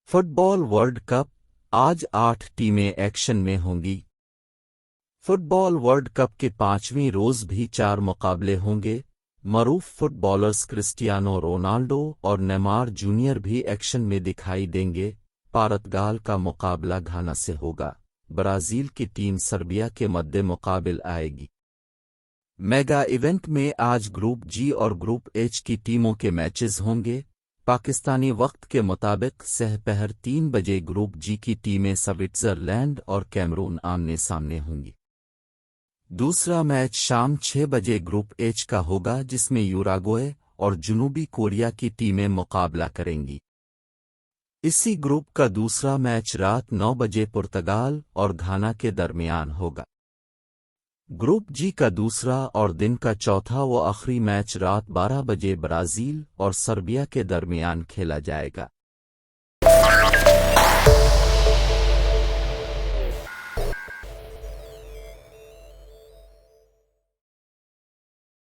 Football world cup आज 8 टीमें action में होंगी। फुटबॉल वर्ल्ड कप के 5वें रोज भी 4 मुकाबले होंगे। मरूफ फुटबॉलर्स क्रिस्टियानो रोनाल्डो और नेमार जूनियर भी एक्शन में दिखाई देंगे। पुर्तगाल का मुकाबला घाना से होगा। ब्राजील की टीम सर्बिया के मद्दे मुकाबिल आएगी। मेगा इवेंट में आज ग्रुप जी और ग्रुप एच की टीमों के मैचेस होंगे। पाकिस्तानी वक्त के मुताबिक सहपहर 3 बजे ग्रुप जी की टीमें स्विट्जरलैंड और कैमरून आमने सामने होंगी। दूसरा मैच शाम 6 बजे ग्रुप एच का होगा, जिसमें यूराग्वे और जनूबी कोरिया की टीमें मुकाबला करेंगी। इसी ग्रुप का दूसरा मैच रात 9 बजे पुर्तगाल और घाना के दरमियान होगा। ग्रुप जी का दूसरा और दिन का चौथा व आखिरी मैच रात 12 बजे ब्राजील और सर्बिया के दरमियान खेला जाएगा।